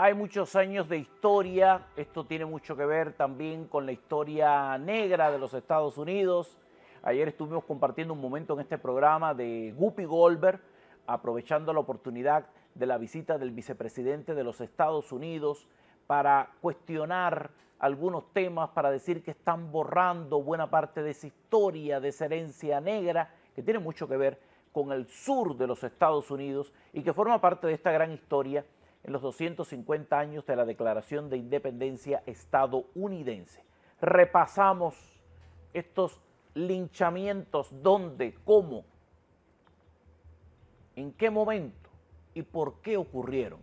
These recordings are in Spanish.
Hay muchos años de historia, esto tiene mucho que ver también con la historia negra de los Estados Unidos. Ayer estuvimos compartiendo un momento en este programa de Whoopi Goldberg, aprovechando la oportunidad de la visita del vicepresidente de los Estados Unidos para cuestionar algunos temas, para decir que están borrando buena parte de esa historia, de esa herencia negra, que tiene mucho que ver con el sur de los Estados Unidos y que forma parte de esta gran historia en los 250 años de la Declaración de Independencia estadounidense. Repasamos estos linchamientos, dónde, cómo, en qué momento y por qué ocurrieron.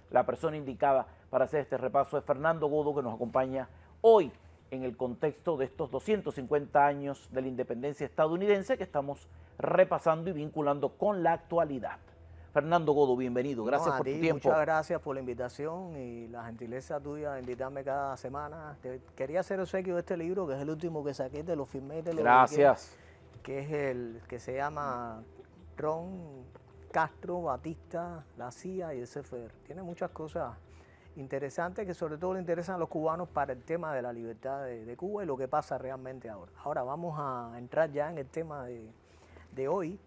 La persona indicada para hacer este repaso es Fernando Godo, que nos acompaña hoy en el contexto de estos 250 años de la independencia estadounidense que estamos repasando y vinculando con la actualidad. Fernando Godo, bienvenido. Gracias por tu tiempo. Muchas gracias por la invitación y la gentileza tuya de invitarme cada semana. Quería hacer obsequio de este libro, que es el último que saqué, te lo firmé, te lo Gracias. dediqué, que es el que se llama Ron Castro, Batista, la CIA y el CFR. Tiene muchas cosas interesantes que sobre todo le interesan a los cubanos para el tema de la libertad de Cuba y lo que pasa realmente ahora. Ahora vamos a entrar ya en el tema de hoy.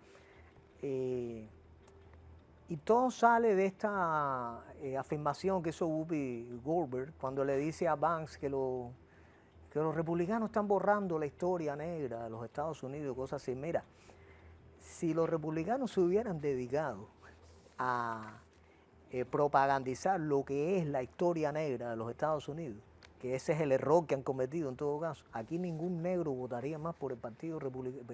Y todo sale de esta afirmación que hizo Whoopi Goldberg cuando le dice a Banks que los republicanos están borrando la historia negra de los Estados Unidos, cosas así. Mira, si los republicanos se hubieran dedicado a propagandizar lo que es la historia negra de los Estados Unidos, que ese es el error que han cometido en todo caso, aquí ningún negro votaría más por el Partido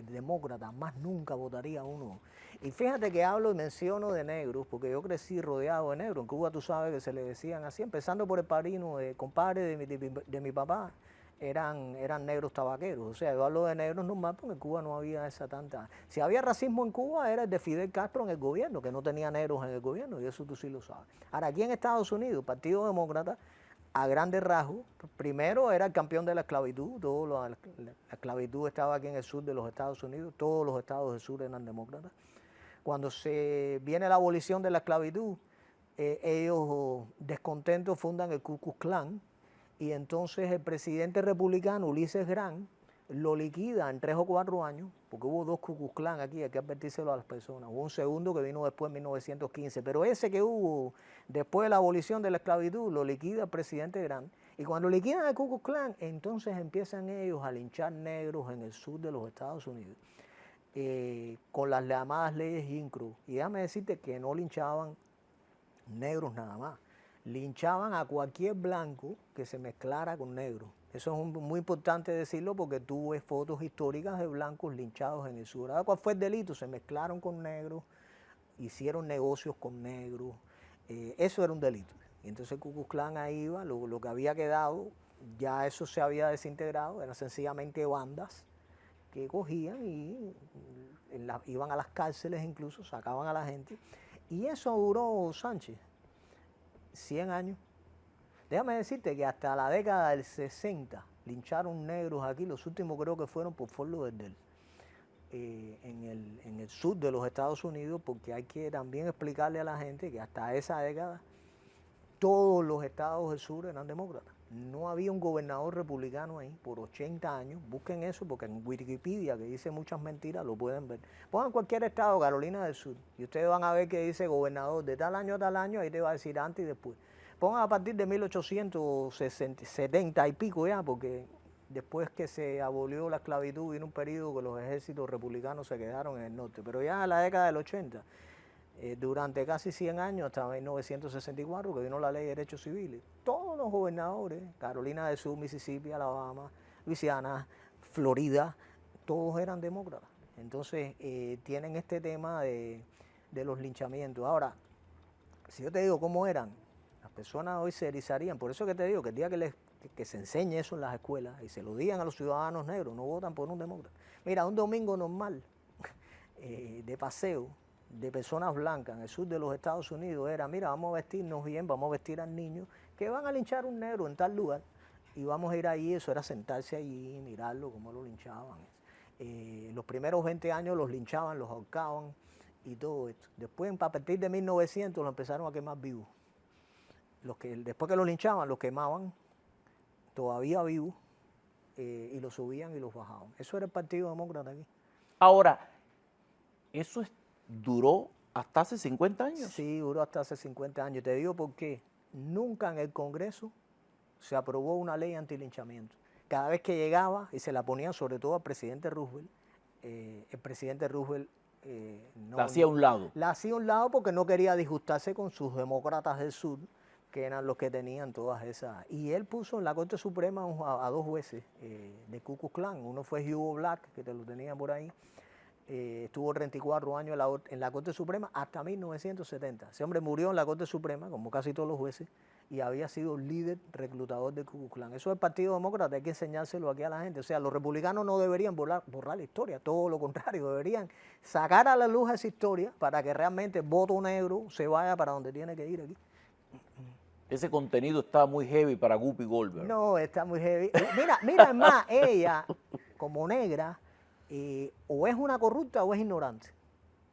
Demócrata, más nunca votaría uno. Y fíjate que hablo y menciono de negros, porque yo crecí rodeado de negros. En Cuba tú sabes que se le decían así, empezando por el padrino, compadre de mi papá, eran negros tabaqueros. O sea, yo hablo de negros normal porque en Cuba no había esa tanta... Si había racismo en Cuba era el de Fidel Castro en el gobierno, que no tenía negros en el gobierno, y eso tú sí lo sabes. Ahora, aquí en Estados Unidos, el Partido Demócrata, a grandes rasgos, primero era el campeón de la esclavitud, la esclavitud estaba aquí en el sur de los Estados Unidos, todos los estados del sur eran demócratas. Cuando se viene la abolición de la esclavitud, ellos descontentos fundan el Ku Klux Klan y entonces el presidente republicano Ulises Grant lo liquida en 3 o 4 años, porque hubo 2 Ku Klux Klan aquí, hay que advertírselo a las personas. Hubo un segundo que vino después en 1915, pero ese que hubo después de la abolición de la esclavitud lo liquida el presidente Grant. Y cuando liquidan el Ku Klux Klan, entonces empiezan ellos a linchar negros en el sur de los Estados Unidos. Con las llamadas leyes Jim Crow. Y déjame decirte que no linchaban negros nada más, linchaban a cualquier blanco que se mezclara con negro. Eso es muy importante decirlo porque tú ves fotos históricas de blancos linchados en el sur. Ahora, ¿cuál fue el delito? Se mezclaron con negros, hicieron negocios con negros, eso era un delito. Y entonces el Ku Klux Klan ahí iba, lo que había quedado, ya eso se había desintegrado, eran sencillamente bandas que cogían y iban a las cárceles incluso, sacaban a la gente. Y eso duró, Sánchez, 100 años. Déjame decirte que hasta la década del 60 lincharon negros aquí, los últimos creo que fueron por Fort Lauderdale, en el sur de los Estados Unidos, porque hay que también explicarle a la gente que hasta esa década todos los estados del sur eran demócratas. No había un gobernador republicano ahí por 80 años. Busquen eso porque en Wikipedia, que dice muchas mentiras, lo pueden ver. Pongan cualquier estado, Carolina del Sur, y ustedes van a ver que dice gobernador de tal año a tal año, ahí te va a decir antes y después. Pongan a partir de 1870 y pico ya, porque después que se abolió la esclavitud vino un periodo que los ejércitos republicanos se quedaron en el norte. Pero ya en la década del 80, durante casi 100 años, hasta 1964, que vino la ley de derechos civiles, todos los gobernadores, Carolina del Sur, Mississippi, Alabama, Luisiana, Florida, todos eran demócratas. Entonces, tienen este tema de los linchamientos. Ahora, si yo te digo cómo eran, las personas hoy se erizarían. Por eso que te digo que el día que se enseñe eso en las escuelas y se lo digan a los ciudadanos negros, no votan por un demócrata. Mira, un domingo normal de paseo, de personas blancas en el sur de los Estados Unidos era, mira, vamos a vestirnos bien, vamos a vestir al niño, que van a linchar a un negro en tal lugar, y vamos a ir ahí, eso era sentarse allí, mirarlo, cómo lo linchaban. Los primeros 20 años los linchaban, los ahorcaban y todo esto. Después, a partir de 1900, lo empezaron a quemar vivos. después que lo linchaban, los quemaban todavía vivos y los subían y los bajaban. Eso era el Partido Demócrata aquí. Ahora, eso duró hasta hace 50 años. Sí, duró hasta hace 50 años. Te digo por qué. Nunca en el Congreso se aprobó una ley antilinchamiento. Cada vez que llegaba, y se la ponían sobre todo al presidente Roosevelt, el presidente Roosevelt la hacía a un lado. La hacía a un lado porque no quería disgustarse con sus demócratas del sur, que eran los que tenían todas esas. Y él puso en la Corte Suprema a dos jueces de Ku Klux Klan. Uno fue Hugo Black, que te lo tenía por ahí. Estuvo 34 años en la Corte Suprema hasta 1970. Ese hombre murió en la Corte Suprema, como casi todos los jueces, y había sido líder reclutador de Ku Klux Klan. Eso es el Partido Demócrata, hay que enseñárselo aquí a la gente. O sea, los republicanos no deberían borrar la historia, todo lo contrario, deberían sacar a la luz esa historia para que realmente el voto negro se vaya para donde tiene que ir aquí. Ese contenido está muy heavy para Whoopi Goldberg. No, está muy heavy. Mira, es más, ella, como negra, o es una corrupta o es ignorante.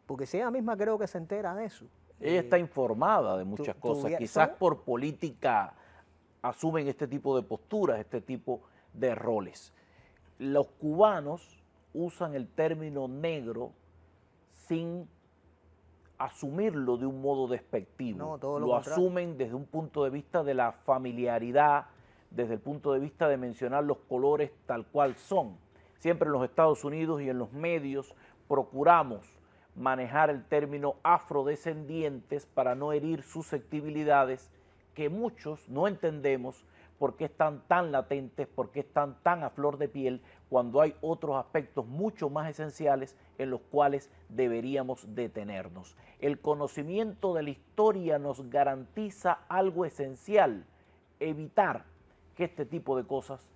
Porque si ella misma creo que se entera de eso. Ella está informada de muchas cosas. Quizás por política asumen este tipo de posturas, este tipo de roles. Los cubanos usan el término negro sin asumirlo de un modo despectivo. No, todo lo asumen desde un punto de vista de la familiaridad, desde el punto de vista de mencionar los colores tal cual son. Siempre en los Estados Unidos y en los medios procuramos manejar el término afrodescendientes para no herir susceptibilidades que muchos no entendemos por qué están tan latentes, por qué están tan a flor de piel, cuando hay otros aspectos mucho más esenciales en los cuales deberíamos detenernos. El conocimiento de la historia nos garantiza algo esencial: evitar que este tipo de cosas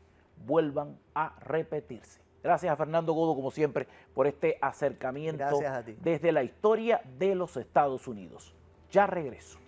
vuelvan a repetirse. Gracias a Fernando Godo, como siempre, por este acercamiento desde la historia de los Estados Unidos. Ya regreso.